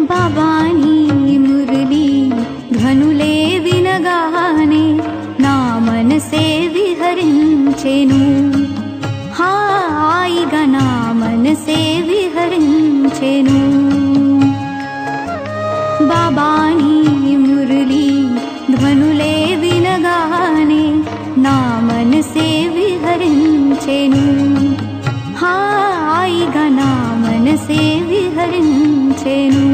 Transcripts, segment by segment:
బాబాని మురళి ధ్వనులే వినగానే నా మనసే విహరించెను హాయిగా నా మనసే విహరించెను బాబాని మురళి ధ్వనులే వినగానే నా మనసే విహరించెను హాయిగా నా మనసే విహరించెను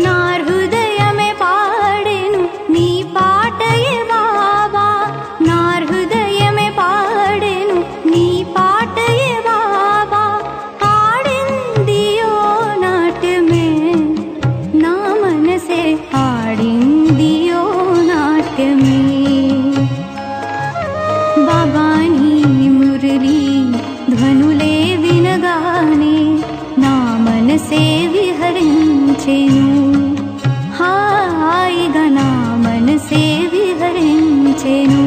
నా హృదయమే పాడెను నీ పాటయే బాబా నా హృదయమే పాడెను నీ పాటయే బాబా ఆడిందియో నాట్యమే నా మనసే ఆడిందియో నాట్యమే బాబాని మురళి ధ్వనులే వినగానే నా మనసే విహరించెను హాయిగా నా మనసే విహరించెను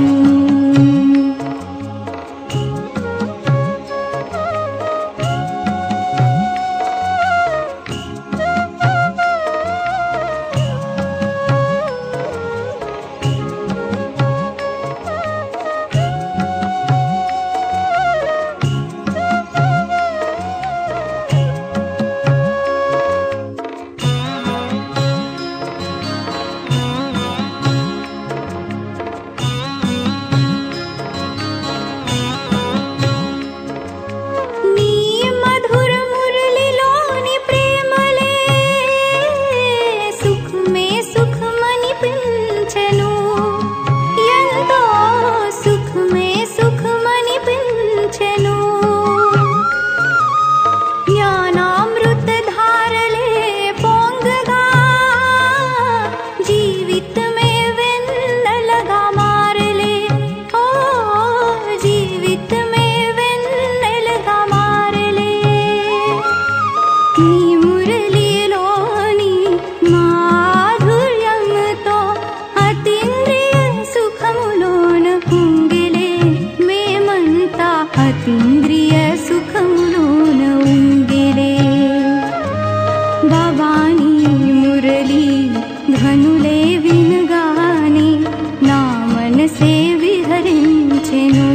అతీంద్రియ సుఖములోన ఉంగిరే బాబాని మురళి ధ్వనులే వినగానే నా మనసే విహరించెను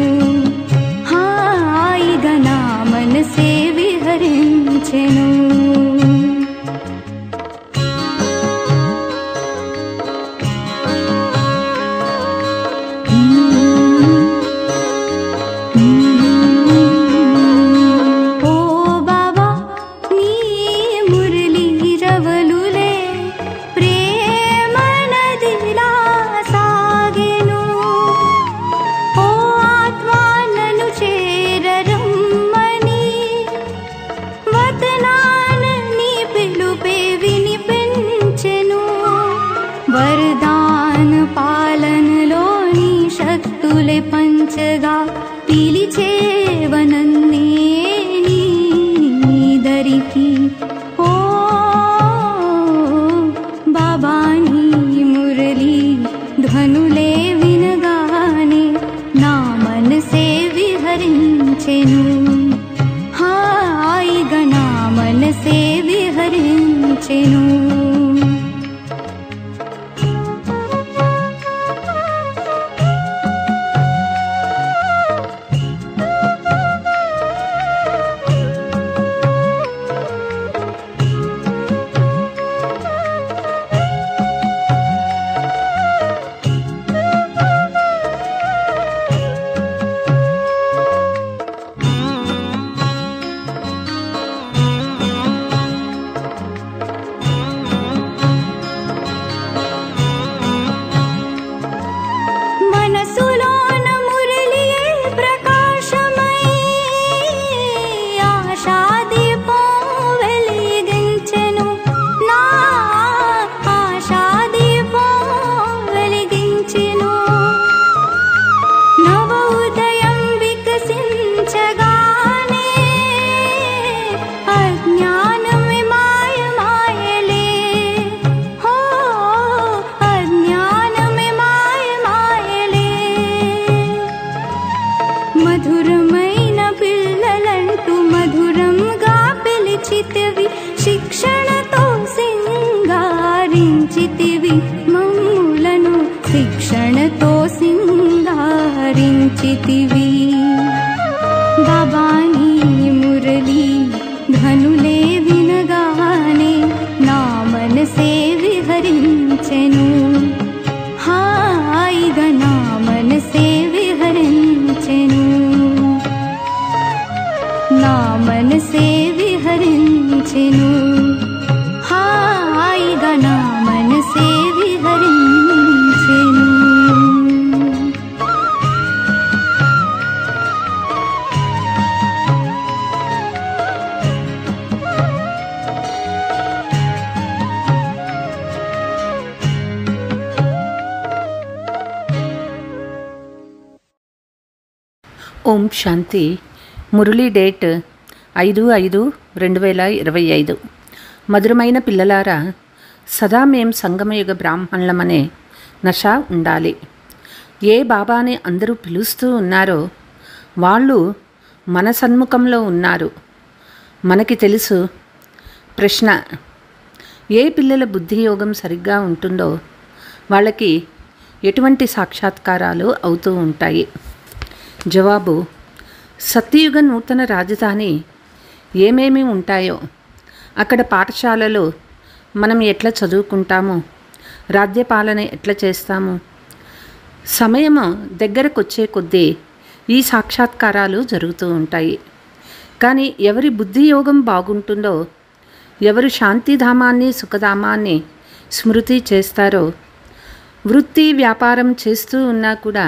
హాయిగా నా మనసే విహరించెను వరదాన పాలనలోని శక్తులే పంచగా పిలిచేవనన్నే నీదరికి ఓ బాబాని మురళి ధ్వనులే వినగానే నా మనసే విహరించెను హాయిగా నా మనసే విహరించెను बाबानी मुरली ध्वनुले विनगाने ना मनसे विहरिंచెను हायिगा ना मनसे विहरिंచెను ना मनसे विहरिंచెను हायिगा ना मनसे विहरिंచెను ఓం శాంతి. మురళీ డేట్ 5/5/2025. మధురమైన పిల్లలారా, సదా మేం సంగమయుగ బ్రాహ్మణులమనే నష ఉండాలి. ఏ బాబాని అందరూ పిలుస్తూ ఉన్నారో వాళ్ళు మన సన్ముఖంలో ఉన్నారు. మనకి తెలుసు. ప్రశ్న: ఏ పిల్లల బుద్ధియోగం సరిగ్గా ఉంటుందో వాళ్ళకి ఎటువంటి సాక్షాత్కారాలు అవుతూ ఉంటాయి? జవాబు: సత్యయుగ నూతన రాజధాని ఏమేమి ఉంటాయో, అక్కడ పాఠశాలలో మనం ఎట్లా చదువుకుంటాము, రాజ్యపాలన ఎట్లా చేస్తాము, సమయము దగ్గరకు వచ్చే కొద్దీ ఈ సాక్షాత్కారాలు జరుగుతూ ఉంటాయి. కానీ ఎవరి బుద్ధియోగం బాగుంటుందో, ఎవరు శాంతిధామాన్ని సుఖధామాన్ని స్మృతి చేస్తారో, వృత్తి వ్యాపారం చేస్తూ ఉన్నా కూడా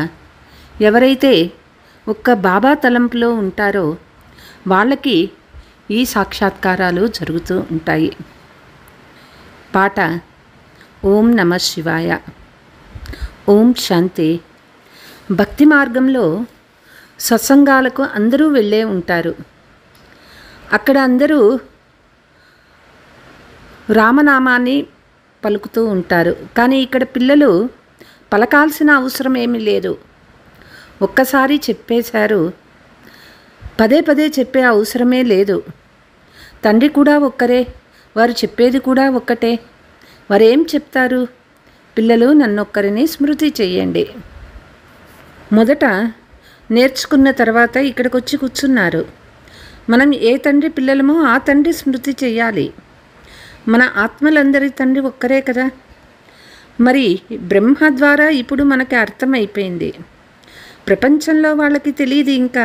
ఎవరైతే ఒక్క బాబా తలంపులో ఉంటారో వాళ్ళకి ఈ సాక్షాత్కారాలు జరుగుతూ ఉంటాయి. పాట: ఓం నమ శివాయ. ఓం శాంతి. భక్తి మార్గంలో సత్సంగాలకు అందరూ వెళ్ళే ఉంటారు. అక్కడ అందరూ రామనామాన్ని పలుకుతూ ఉంటారు. కానీ ఇక్కడ పిల్లలు పలకాల్సిన అవసరం ఏమీ లేదు. ఒక్కసారి చెప్పేశారు, పదే పదే చెప్పే అవసరమే లేదు. తండ్రి కూడా ఒక్కరే, వారు చెప్పేది కూడా ఒక్కటే. వారేం చెప్తారు? పిల్లలు నన్నొక్కరిని స్మృతి చెయ్యండి. మొదట నేర్చుకున్న తర్వాత ఇక్కడికి వచ్చి కూర్చున్నారు. మనం ఏ తండ్రి పిల్లలమో ఆ తండ్రి స్మృతి చెయ్యాలి. మన ఆత్మలందరి తండ్రి ఒక్కరే కదా. మరి బ్రహ్మ ద్వారా ఇప్పుడు మనకి అర్థమైపోయింది. ప్రపంచంలో వాళ్ళకి తెలియదు. ఇంకా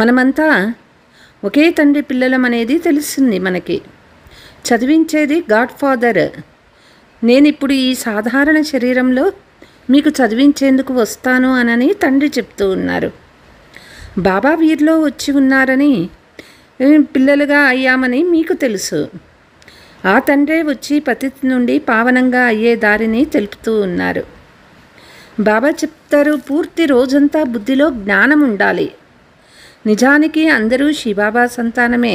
మనమంతా ఒకే తండ్రి పిల్లలం అనేది తెలిసింది మనకి. చదివించేది గాడ్ ఫాదర్. నేనిప్పుడు ఈ సాధారణ శరీరంలో మీకు చదివించేందుకు వస్తాను అనని తండ్రి చెప్తూ ఉన్నారు. బాబా వీరిలో వచ్చి ఉన్నారని, పిల్లలుగా అయ్యామని మీకు తెలుసు. ఆ తండ్రే వచ్చి పతిత నుండి పావనంగా అయ్యే దారిని తెలుపుతూ ఉన్నారు. బాబా చెప్తారు, పూర్తి రోజంతా బుద్ధిలో జ్ఞానం ఉండాలి. నిజానికి అందరూ శివబాబా సంతానమే,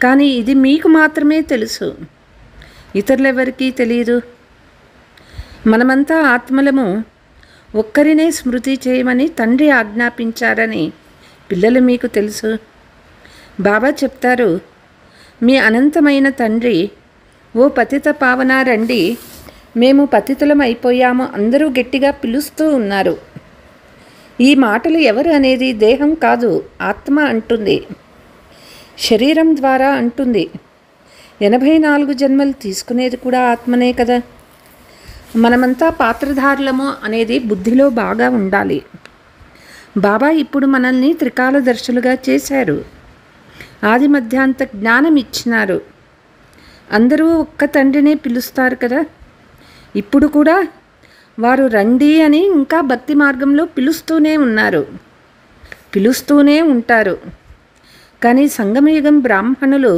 కానీ ఇది మీకు మాత్రమే తెలుసు, ఇతరులెవరికీ తెలియదు. మనమంతా ఆత్మలము, ఒక్కరినే స్మృతి చేయమని తండ్రి ఆజ్ఞాపించారని పిల్లలు మీకు తెలుసు. బాబా చెప్తారు, మీ అనంతమైన తండ్రి, ఓ పతిత పావన రండి, మేము పతితులం అయిపోయాము అందరూ గట్టిగా పిలుస్తూ ఉన్నారు. ఈ మాటలు ఎవరు అనేది దేహం కాదు, ఆత్మ అంటుంది. శరీరం ద్వారా అంటుంది. 84 జన్మలు తీసుకునేది కూడా ఆత్మనే కదా. మనమంతా పాత్రధారులము అనేది బుద్ధిలో బాగా ఉండాలి. బాబా ఇప్పుడు మనల్ని త్రికాలదర్శులుగా చేశారు. ఆది మధ్యాంత జ్ఞానం ఇచ్చినారు. అందరూ ఒక్క తండ్రినే పిలుస్తారు కదా. ఇప్పుడు కూడా వారు రండి అని ఇంకా భక్తి మార్గంలో పిలుస్తూనే ఉన్నారు, పిలుస్తూనే ఉంటారు. కానీ సంగమయుగం బ్రాహ్మణులు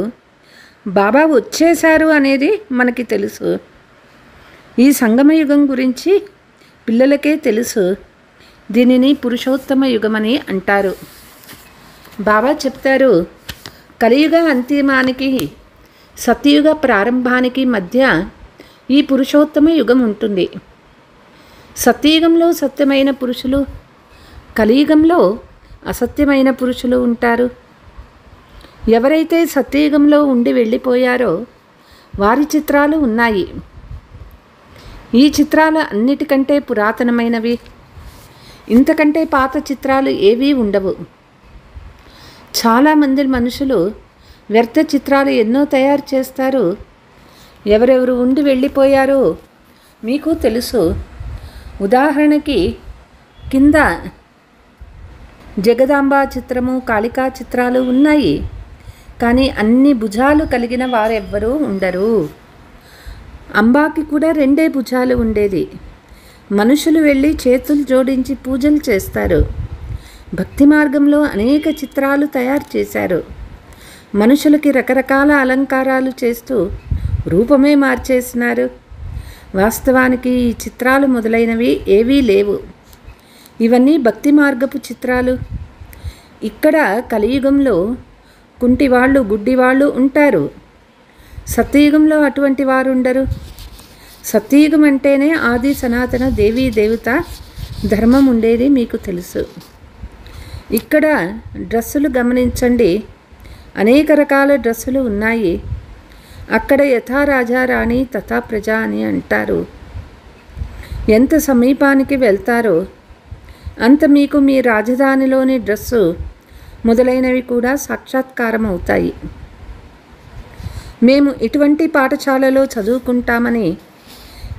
బాబా వచ్చేశారు అనేది మనకి తెలుసు. ఈ సంగమయుగం గురించి పిల్లలకే తెలుసు. దీనిని పురుషోత్తమ యుగమని అంటారు. బాబా చెప్తారు, కలియుగ అంతిమానికి సత్యయుగ ప్రారంభానికి మధ్య ఈ పురుషోత్తమ యుగం ఉంటుంది. సత్యయుగంలో సత్యమైన పురుషులు, కలియుగంలో అసత్యమైన పురుషులు ఉంటారు. ఎవరైతే సత్యయుగంలో ఉండి వెళ్ళిపోయారో వారి చిత్రాలు ఉన్నాయి. ఈ చిత్రాలు అన్నిటికంటే పురాతనమైనవి. ఇంతకంటే పాత చిత్రాలు ఏవీ ఉండవు. చాలామంది మనుషులు వ్యర్థ చిత్రాలు ఎన్నో తయారు చేస్తారు. ఎవరెవరు ఉండి వెళ్ళిపోయారో మీకు తెలుసు. ఉదాహరణకి కింద జగదాంబ చిత్రము, కాళికా చిత్రాలు ఉన్నాయి. కానీ అన్ని భుజాలు కలిగిన వారెవ్వరూ ఉండరు. అంబాకి కూడా 2 భుజాలు ఉండేది. మనుషులు వెళ్ళి చేతులు జోడించి పూజలు చేస్తారు. భక్తి మార్గంలో అనేక చిత్రాలు తయారు చేశారు. మనుషులకి రకరకాల అలంకారాలు చేస్తూ రూపమే మార్చేసినారు. వాస్తవానికి ఈ చిత్రాలు మొదలైనవి ఏవీ లేవు. ఇవన్నీ భక్తి మార్గపు చిత్రాలు. ఇక్కడ కలియుగంలో కుంటివాళ్ళు, గుడ్డివాళ్ళు ఉంటారు. సత్యయుగంలో అటువంటి వారు ఉండరు. సత్యయుగం అంటేనే ఆది సనాతన దేవీ దేవత ధర్మం ఉండేది మీకు తెలుసు. ఇక్కడ డ్రెస్సులు గమనించండి. అనేక రకాల డ్రెస్సులు ఉన్నాయి. అక్కడ యథా రాజా రాణి తథా ప్రజ అని అంటారు. ఎంత సమీపానికి వెళ్తారో అంత మీకు మీ రాజధానిలోని డ్రెస్సు మొదలైనవి కూడా సాక్షాత్కారం అవుతాయి. మేము ఇటువంటి పాఠశాలలో చదువుకుంటామని,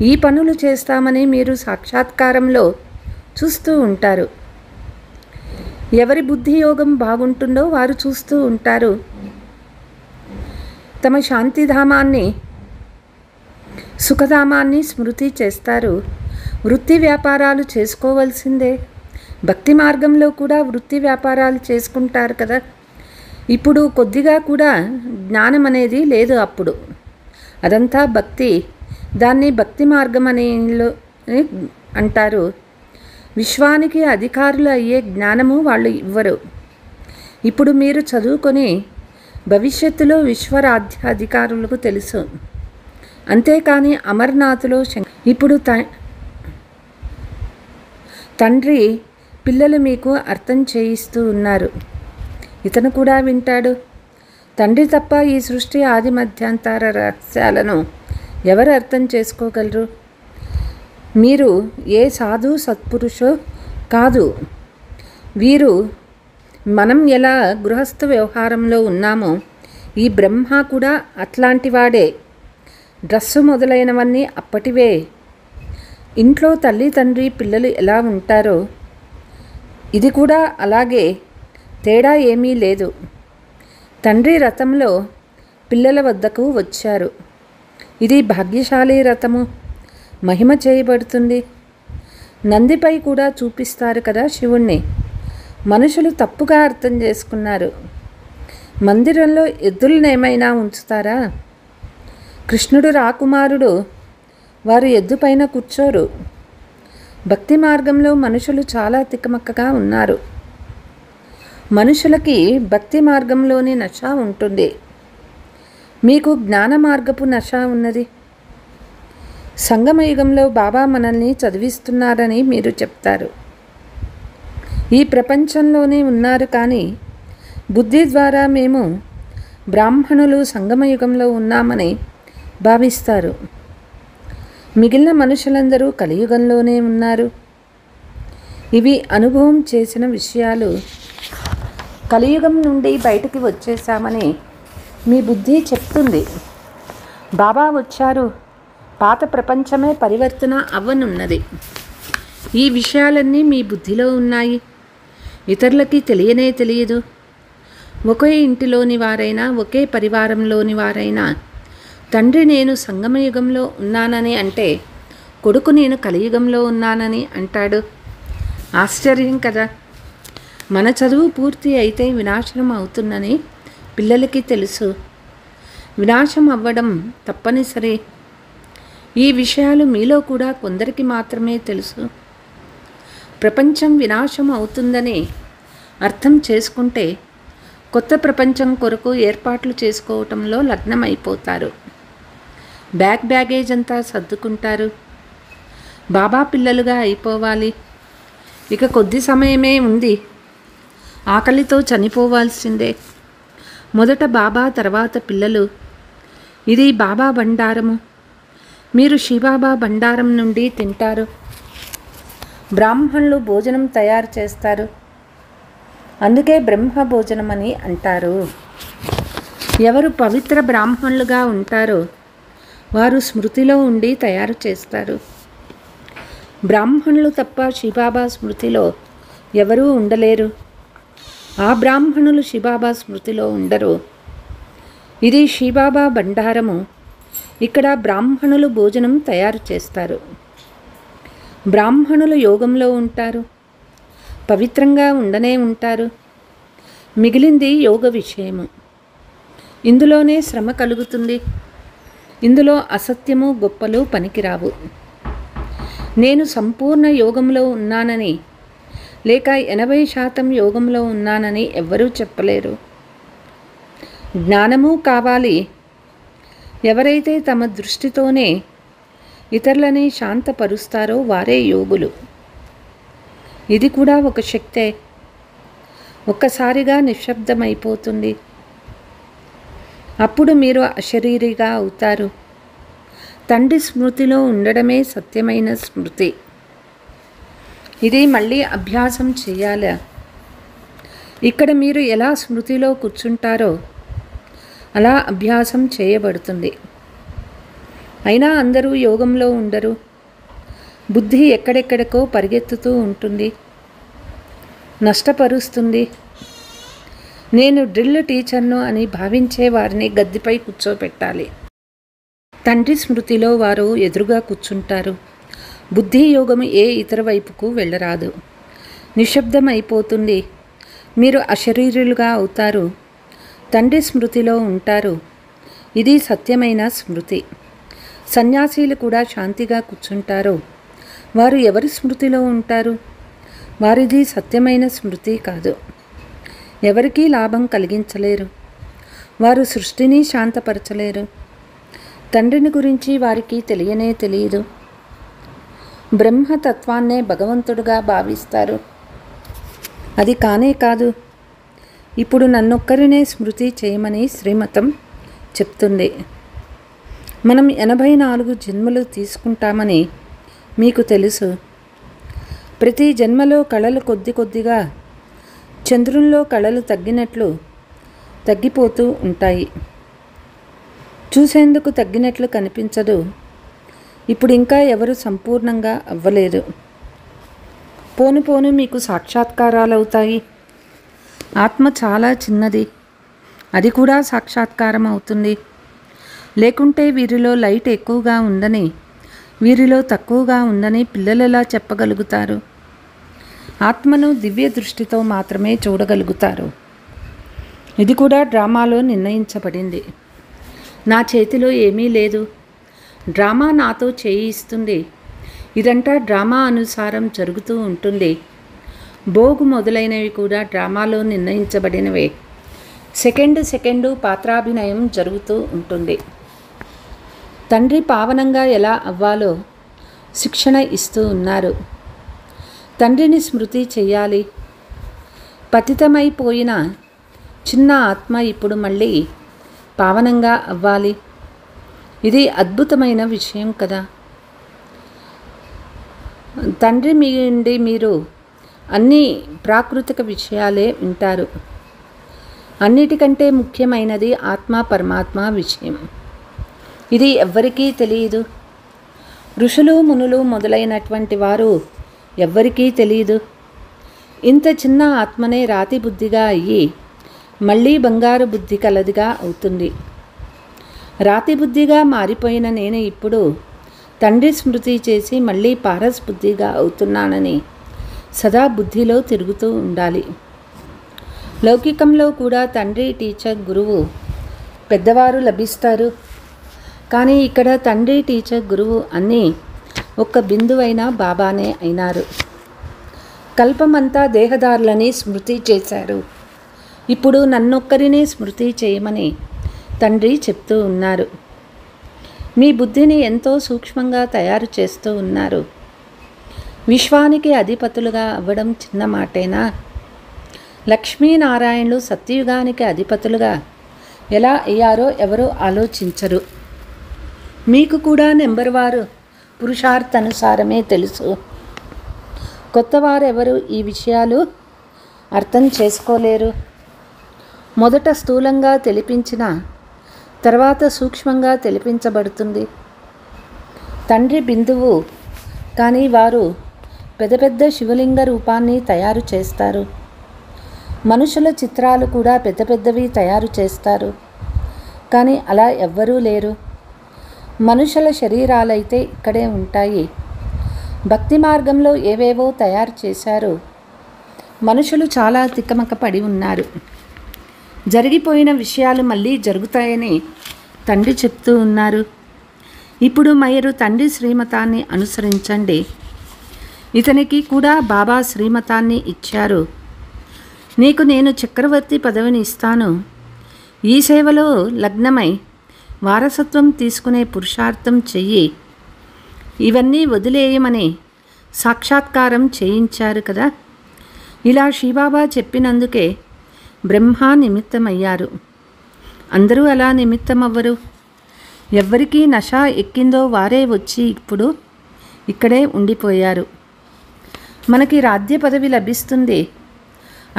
ఈ పనులు చేస్తామని మీరు సాక్షాత్కారంలో చూస్తూ ఉంటారు. ఎవరి బుద్ధి యోగం బాగుంటుందో వారు చూస్తూ ఉంటారు. తమ శాంతిధామాన్ని, సుఖధామాన్ని స్మృతి చేస్తారు. వృత్తి వ్యాపారాలు చేసుకోవలసిందే. భక్తి మార్గంలో కూడా వృత్తి వ్యాపారాలు చేసుకుంటారు కదా. ఇప్పుడు కొద్దిగా కూడా జ్ఞానం అనేది లేదు. అప్పుడు అదంతా భక్తి. దాన్ని భక్తి మార్గం అనేలో అంటారు. విశ్వానికి అధికారులు అయ్యే జ్ఞానము వాళ్ళు ఇవ్వరు. ఇప్పుడు మీరు చదువుకొని భవిష్యత్తులో విశ్వరాధ్యాధికారులకు తెలుసు. అంతేకాని అమర్నాథ్లో ఇప్పుడు తండ్రి పిల్లలు మీకు అర్థం చేయిస్తూ ఉన్నారు. ఇతను కూడా వింటాడు. తండ్రి తప్ప ఈ సృష్టి ఆది మధ్యాంతర రహస్యాలను ఎవరు అర్థం చేసుకోగలరు? మీరు ఏ సాధు సత్పురుషో కాదు. వీరు మనం ఎలా గృహస్థ వ్యవహారంలో ఉన్నామో ఈ బ్రహ్మ కూడా అట్లాంటి వాడే. డ్రస్సు మొదలైనవన్నీ అప్పటివే. ఇంట్లో తల్లి తండ్రి పిల్లలు ఎలా ఉంటారో ఇది కూడా అలాగే. తేడా ఏమీ లేదు. తండ్రి రథంలో పిల్లల వద్దకు వచ్చారు. ఇది భాగ్యశాలి రథము. మహిమ చేయబడుతుంది. నందిపై కూడా చూపిస్తారు కదా శివుణ్ణి. మనుషులు తప్పుగా అర్థం చేసుకున్నారు. మందిరంలో ఎద్దులను ఏమైనా ఉంచుతారా? కృష్ణుడు రాకుమారుడు. వారు ఎద్దు పైన కూర్చోరు. భక్తి మార్గంలో మనుషులు చాలా తికమక్కగా ఉన్నారు. మనుషులకి భక్తి మార్గంలోని నశ ఉంటుంది. మీకు జ్ఞాన మార్గపు నశ ఉన్నది. సంగమయుగంలో బాబా మనల్ని చదివిస్తున్నారని మీరు చెప్తారు. ఈ ప్రపంచంలోనే ఉన్నారు. కానీ బుద్ధి ద్వారా మేము బ్రాహ్మణులు సంగమయుగంలో ఉన్నామని భావిస్తారు. మిగిలిన మనుషులందరూ కలియుగంలోనే ఉన్నారు. ఇవి అనుభవం చేసిన విషయాలు. కలియుగం నుండి బయటికి వచ్చేసామని మీ బుద్ధి చెప్తుంది. బాబా వచ్చారు. పాత ప్రపంచమే పరివర్తన అవ్వనున్నది. ఈ విషయాలన్నీ మీ బుద్ధిలో ఉన్నాయి. ఇతరులకి తెలియనే తెలియదు. ఒకే ఇంటిలోని వారైనా, ఒకే పరివారంలోని వారైనా తండ్రి నేను సంగమయుగంలో ఉన్నానని అంటే, కొడుకు నేను కలియుగంలో ఉన్నానని అంటాడు. ఆశ్చర్యం కదా. మన చదువు పూర్తి అయితే వినాశనం అవుతుందని పిల్లలకి తెలుసు. వినాశం అవ్వడం తప్పనిసరి. ఈ విషయాలు మీలో కూడా కొందరికి మాత్రమే తెలుసు. ప్రపంచం వినాశం అవుతుందని అర్థం చేసుకుంటే కొత్త ప్రపంచం కొరకు ఏర్పాట్లు చేసుకోవటంలో లగ్నమైపోతారు. బ్యాగేజ్ అంతా సర్దుకుంటారు. బాబా పిల్లలుగా అయిపోవాలి. ఇక కొద్ది సమయమే ఉంది. ఆకలితో చనిపోవాల్సిందే. మొదట బాబా, తర్వాత పిల్లలు. ఇది బాబా బండారము. మీరు శివబాబా బండారం నుండి తింటారు. బ్రాహ్మణులు భోజనం తయారు చేస్తారు. అందుకే బ్రహ్మ భోజనం అని అంటారు. ఎవరు పవిత్ర బ్రాహ్మణులుగా ఉంటారో వారు స్మృతిలో ఉండి తయారు చేస్తారు. బ్రాహ్మణులు తప్ప శివబాబా స్మృతిలో ఎవరూ ఉండలేరు. ఆ బ్రాహ్మణులు శివబాబా స్మృతిలో ఉండరు. ఇది శివబాబా బండారము. ఇక్కడ బ్రాహ్మణులు భోజనం తయారు చేస్తారు. బ్రాహ్మణులు యోగంలో ఉంటారు, పవిత్రంగా ఉండనే ఉంటారు. మిగిలింది యోగ విషయము. ఇందులోనే శ్రమ కలుగుతుంది. ఇందులో అసత్యము గొప్పలు పనికిరావు. నేను సంపూర్ణ యోగంలో ఉన్నానని లేక 80% యోగంలో ఉన్నానని ఎవ్వరూ చెప్పలేరు. జ్ఞానము కావాలి. ఎవరైతే తమ దృష్టితోనే ఇతరులని శాంతపరుస్తారో వారే యోగులు. ఇది కూడా ఒక శక్తే. ఒక్కసారిగా నిశ్శబ్దమైపోతుంది. అప్పుడు మీరు అశరీరిగా అవుతారు. తండ్రి స్మృతిలో ఉండడమే సత్యమైన స్మృతి. ఇది మళ్ళీ అభ్యాసం చేయాలి. ఇక్కడ మీరు ఎలా స్మృతిలో కూర్చుంటారో అలా అభ్యాసం చేయబడుతుంది. అయినా అందరూ యోగంలో ఉండరు. బుద్ధి ఎక్కడెక్కడికో పరిగెత్తుతూ ఉంటుంది, నష్టపరుస్తుంది. నేను డ్రిల్ టీచర్ను అని భావించే వారిని గద్దెపై కూర్చోపెట్టాలి. తండ్రి స్మృతిలో వారు ఎదురుగా కూర్చుంటారు. బుద్ధి యోగము ఏ ఇతర వైపుకు వెళ్ళరాదు. నిశ్శబ్దం అయిపోతుంది. మీరు అశరీరులుగా అవుతారు. తండ్రి స్మృతిలో ఉంటారు. ఇది సత్యమైన స్మృతి. సన్యాసీలు కూడా శాంతిగా కూర్చుంటారు. వారు ఎవరి స్మృతిలో ఉంటారు? వారిది సత్యమైన స్మృతి కాదు. ఎవరికీ లాభం కలిగించలేరు. వారు సృష్టిని శాంతపరచలేరు. తండ్రిని గురించి వారికి తెలియనే తెలియదు. బ్రహ్మతత్వాన్నే భగవంతుడుగా భావిస్తారు. అది కానే కాదు. ఇప్పుడు నన్నొక్కరినే స్మృతి చేయమని శ్రీమతం చెప్తుంది. మనం 84 జన్మలు తీసుకుంటామని మీకు తెలుసు. ప్రతి జన్మలో కళలు కొద్ది కొద్దిగా చంద్రుల్లో కళలు తగ్గినట్లు తగ్గిపోతూ ఉంటాయి. చూసేందుకు తగ్గినట్లు కనిపించదు. ఇప్పుడు ఇంకా ఎవరు సంపూర్ణంగా అవ్వలేదు. పోను పోను మీకు సాక్షాత్కారాలవుతాయి. ఆత్మ చాలా చిన్నది. అది కూడా సాక్షాత్కారం అవుతుంది. లేకుంటే వీరిలో లైట్ ఎక్కువగా ఉందని, వీరిలో తక్కువగా ఉందని పిల్లలెలా చెప్పగలుగుతారు? ఆత్మను దివ్య దృష్టితో మాత్రమే చూడగలుగుతారు. ఇది కూడా డ్రామాలో నిర్ణయించబడింది. నా చేతిలో ఏమీ లేదు. డ్రామా నాతో చేయిస్తుంది. ఇదంతా డ్రామా అనుసారం జరుగుతూ ఉంటుంది. భోగు మొదలైనవి కూడా డ్రామాలో నిర్ణయించబడినవే. సెకండు పాత్రాభినయం జరుగుతూ ఉంటుంది. తండ్రి పావనంగా ఎలా అవ్వాలో శిక్షణ ఇస్తూ ఉన్నారు. తండ్రిని స్మృతి చెయ్యాలి. పతితమైపోయిన చిన్న ఆత్మ ఇప్పుడు మళ్ళీ పావనంగా అవ్వాలి. ఇది అద్భుతమైన విషయం కదా. తండ్రి నుండి మీరు అన్ని ప్రాకృతిక విషయాలే వింటారు. అన్నిటికంటే ముఖ్యమైనది ఆత్మ పరమాత్మ విషయం. ఇది ఎవ్వరికీ తెలియదు. ఋషులు మునులు మొదలైనటువంటి వారు ఎవ్వరికీ తెలియదు. ఇంత చిన్న ఆత్మనే రాతి బుద్ధిగా అయ్యి మళ్ళీ బంగారు బుద్ధి కలదిగా అవుతుంది. రాతి బుద్ధిగా మారిపోయిన నేను ఇప్పుడు తండ్రి స్మృతి చేసి మళ్ళీ పారస్ బుద్ధిగా అవుతున్నానని సదా బుద్ధిలో తిరుగుతూ ఉండాలి. లౌకికంలో కూడా తండ్రి, టీచర్, గురువు, పెద్దవారు లభిస్తారు. కానీ ఇక్కడ తండ్రి, టీచర్, గురువు అన్నీ ఒక్క బిందువైన బాబానే అయినారు. కల్పమంతా దేహదారులని స్మృతి చేశారు. ఇప్పుడు నన్నొక్కరినే స్మృతి చేయమని తండ్రి చెప్తూ ఉన్నారు. మీ బుద్ధిని ఎంతో సూక్ష్మంగా తయారు చేస్తూ ఉన్నారు. విశ్వానికి అధిపతులుగా అవ్వడం చిన్న మాటేనా? లక్ష్మీనారాయణులు సత్యయుగానికి అధిపతులుగా ఎలా అయ్యారో ఎవరూ ఆలోచించరు. మీకు కూడా నెంబర్వారు పురుషార్థానుసారమే తెలుసు. కొత్తవారెవరు ఈ విషయాలు అర్థం చేసుకోలేరు. మొదట స్థూలంగా తెలిపించిన తర్వాత సూక్ష్మంగా తెలిపించబడుతుంది. తండ్రి బిందువు, కానీ వారు పెద్ద పెద్ద శివలింగ రూపాన్ని తయారు చేస్తారు. మనుషుల చిత్రాలు కూడా పెద్ద పెద్దవి తయారు చేస్తారు, కానీ అలా ఎవ్వరూ లేరు. మనుషుల శరీరాలైతే ఇక్కడే ఉంటాయి. భక్తి మార్గంలో ఏవేవో తయారు చేశారు. మనుషులు చాలా తికమక పడి ఉన్నారు. జరిగిపోయిన విషయాలు మళ్ళీ జరుగుతాయని తండ్రి చెప్తూ ఉన్నారు. ఇప్పుడు మీరు తండ్రి శ్రీమతాన్ని అనుసరించండి. ఇతనికి కూడా బాబా శ్రీమతాన్ని ఇచ్చారు. నీకు నేను చక్రవర్తి పదవిని ఇస్తాను. ఈ సేవలో లగ్నమై వారసత్వం తీసుకునే పురుషార్థం చెయ్యి. ఇవన్నీ వదిలేయమని సాక్షాత్కారం చేయించారు కదా. ఇలా శ్రీబాబా చెప్పినందుకే బ్రహ్మ నిమిత్తమయ్యారు. అందరూ అలా నిమిత్తమవ్వరు. ఎవ్వరికీ నష ఎక్కిందో వారే వచ్చి ఇప్పుడు ఇక్కడే ఉండిపోయారు. మనకి రాజ్య పదవి లభిస్తుంది.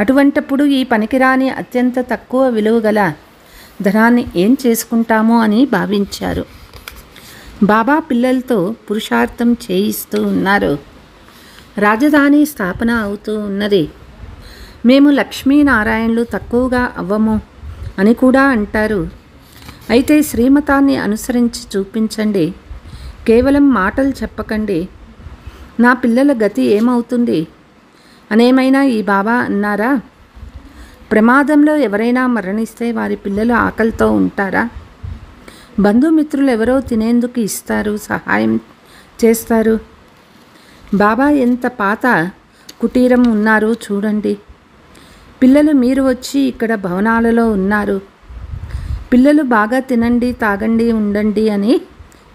అటువంటప్పుడు ఈ పనికిరాని అత్యంత తక్కువ విలువ గల ధనాన్ని ఏం చేసుకుంటామో అని భావించారు. బాబా పిల్లలతో పురుషార్థం చేయిస్తూ ఉన్నారు. రాజధాని స్థాపన అవుతూ ఉన్నది. మేము లక్ష్మీనారాయణలు తక్కువగా అవ్వము అని కూడా అంటారు. అయితే శ్రీమతాన్ని అనుసరించి చూపించండి. కేవలం మాటలు చెప్పకండి. నా పిల్లల గతి ఏమవుతుంది అనేమైనా ఈ బాబా అన్నారా? ప్రమాదంలో ఎవరైనా మరణిస్తే వారి పిల్లలు ఆకలితో ఉంటారా? బంధుమిత్రులు ఎవరో తినేందుకు ఇస్తారు, సహాయం చేస్తారు. బాబా ఎంత పాత కుటీరం ఉన్నారో చూడండి. పిల్లలు మీరు వచ్చి ఇక్కడ భవనాలలో ఉన్నారు. పిల్లలు బాగా తినండి, తాగండి, ఉండండి అని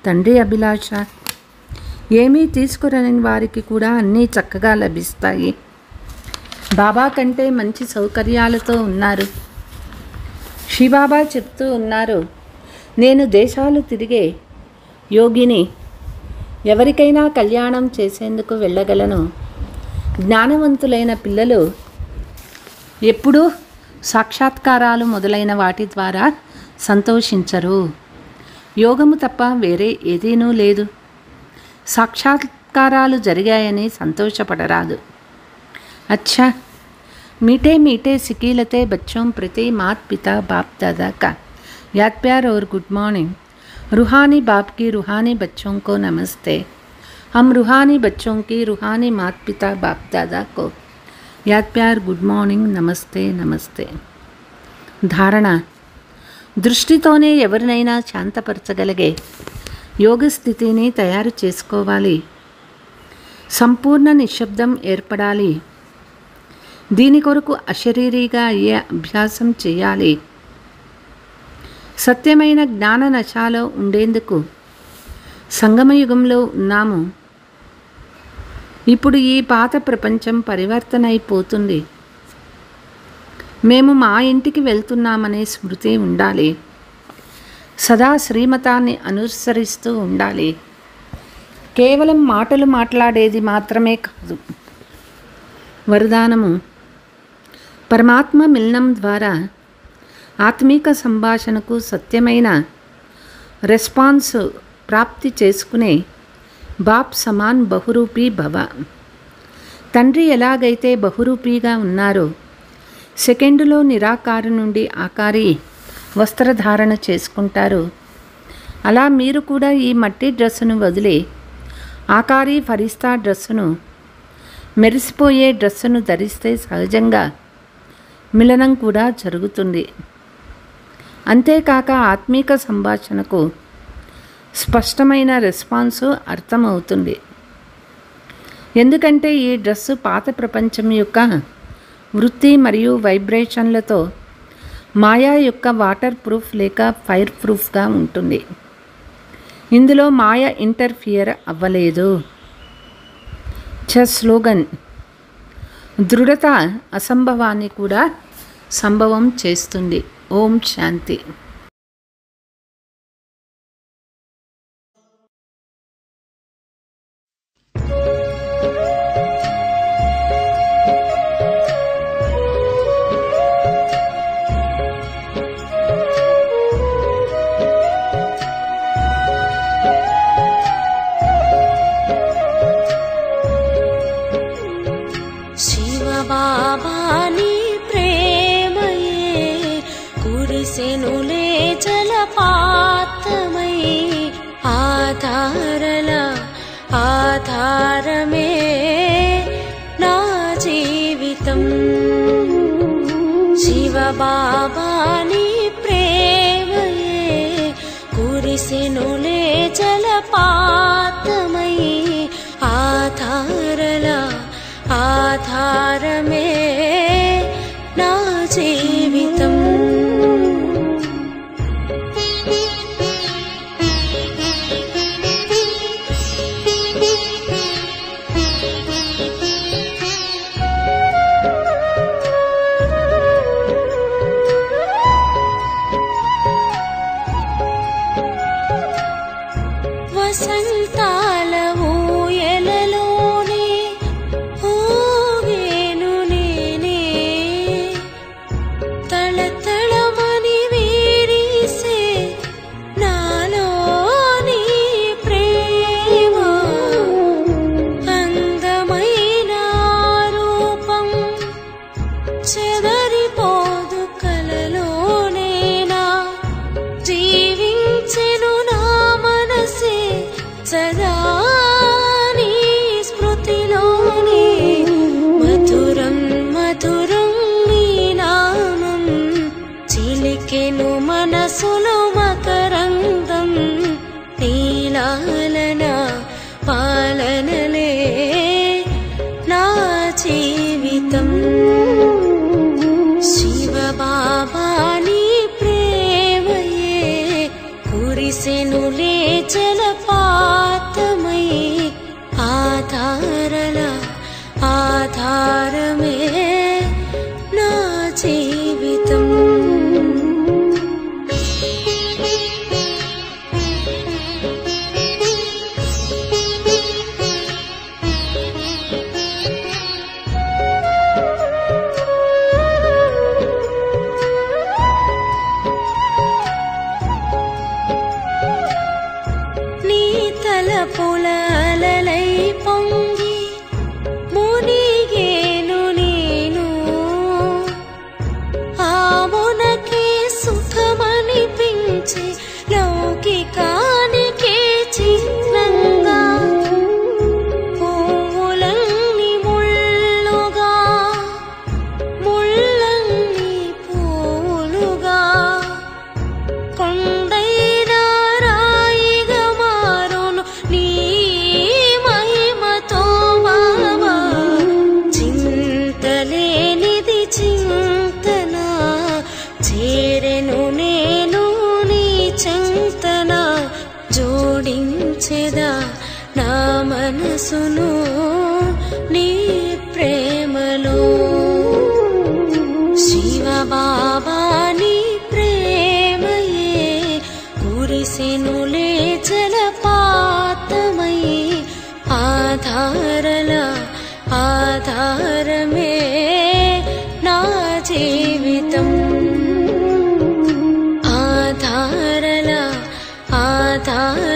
తండ్రి అభిలాష. ఏమీ తీసుకురని వారికి కూడా అన్నీ చక్కగా లభిస్తాయి. బాబా కంటే మంచి సౌకర్యాలతో ఉన్నారు. శ్రీబాబా చెప్తూ ఉన్నారు, నేను దేశాలు తిరిగే యోగిని. ఎవరికైనా కళ్యాణం చేసేందుకు వెళ్ళగలను. జ్ఞానవంతులైన పిల్లలు ఎప్పుడూ సాక్షాత్కారాలు మొదలైన వాటి ద్వారా సంతోషించరు. యోగము తప్ప వేరే ఏదీనూ లేదు. సాక్షాత్కారాలు జరిగాయని సంతోషపడరాదు. अच्छा, मीठे मीठे सिकीलते बच्चों प्रति मात पिता बाप दादा का याद प्यार और गुड मॉर्निंग. रूहानी बाप की रूहानी बच्चों को नमस्ते. हम रूहानी बच्चों की रूहानी मात पिता बाप दादा को याद प्यार गुड మార్నింగ్, నమస్తే నమస్తే. ధారణ: దృష్టితోనే ఎవరినైనా శాంతపరచగలిగే యోగ స్థితిని తయారు చేసుకోవాలి. సంపూర్ణ నిశ్శబ్దం ఏర్పడాలి. దీని కొరకు అశరీరీగా అయ్యే అభ్యాసం చేయాలి. సత్యమైన జ్ఞాన నశాలో ఉండేందుకు సంగమయుగంలో ఉన్నాము. ఇప్పుడు ఈ పాత ప్రపంచం పరివర్తన అయిపోతుంది. మేము మా ఇంటికి వెళ్తున్నామనే స్మృతి ఉండాలి. సదా శ్రీమతాన్ని అనుసరిస్తూ ఉండాలి. కేవలం మాటలు మాట్లాడేది మాత్రమే కాదు. వరదానము: పరమాత్మ మిలనం ద్వారా ఆత్మీక సంభాషణకు సత్యమైన రెస్పాన్స్ ప్రాప్తి చేసుకునే బాప్ సమాన్ బహురూపీ భవ. తండ్రి ఎలాగైతే బహురూపీగా ఉన్నారో సెకండులో నిరాకారం నుండి ఆకారి వస్త్రధారణ చేసుకుంటారు, అలా మీరు కూడా ఈ మట్టి డ్రెస్సును వదిలి ఆకారి ఫరిస్తా డ్రెస్సును, మెరిసిపోయే డ్రెస్సును ధరిస్తే సహజంగా మిలనం కూడా జరుగుతుంది. అంతేకాక ఆత్మీక సంభాషణకు స్పష్టమైన రెస్పాన్సు అర్థమవుతుంది. ఎందుకంటే ఈ డ్రెస్సు పాత ప్రపంచం యొక్క వృత్తి మరియు వైబ్రేషన్లతో మాయా యొక్క వాటర్ ప్రూఫ్ లేక ఫైర్ ప్రూఫ్గా ఉంటుంది. ఇందులో మాయ ఇంటర్ఫియర్ అవ్వలేదు. స్లోగన్: దృఢత అసంభవాన్ని కూడా సంభవం చేస్తుంది. ఓం శాంతి. కురిసెనులే జలపాతమై ఆధారల ఆధారమే నా జీవితం శివబాబా నీ ప్రేమయే కురిసెనులే జలపాతమై ఆధారల ఆధారమే నా జీవితం వసంతాల ఊయలలోనే ఊగేను నేనే తళతళమని వీరిసే నాలోని ప్రేమ అందమైన రూపం చెదరిపోదు కలలోనేనా జీవించెను నా మనసే సదా నీ స్మృతిలోనే మధురం మధురం నీ నామం చిలికెను మనసులో మకరందం నీలాలన పాలనలే నా జీవితం శివబాబా నీ ప్రేమయే కురిసెనులే జలపాతమై ఆధారల ఆధారమే నా జీవితం నీ తలపుల అలలై పొంగి మునిగేను నేను ఆమునకే సుఖమనిపించే లౌకికానికే చిత్రంగా పువ్వులన్నీ ముళ్ళుగా ముళ్ళన్నీ పూలుగా కొండైనా రాయిగా మారును నీ మహిమతో బాబా చింతలేనిది చింతన చేరెను నేను నీ చింతన జోడించెదా నా మనసును నీ ప్రేమలో శివబాబా నీ ప్రేమయే కురిసెనులే జలపాతమై ఆధారల ఆధారమే నా జీవితం ఆధారల ఆధార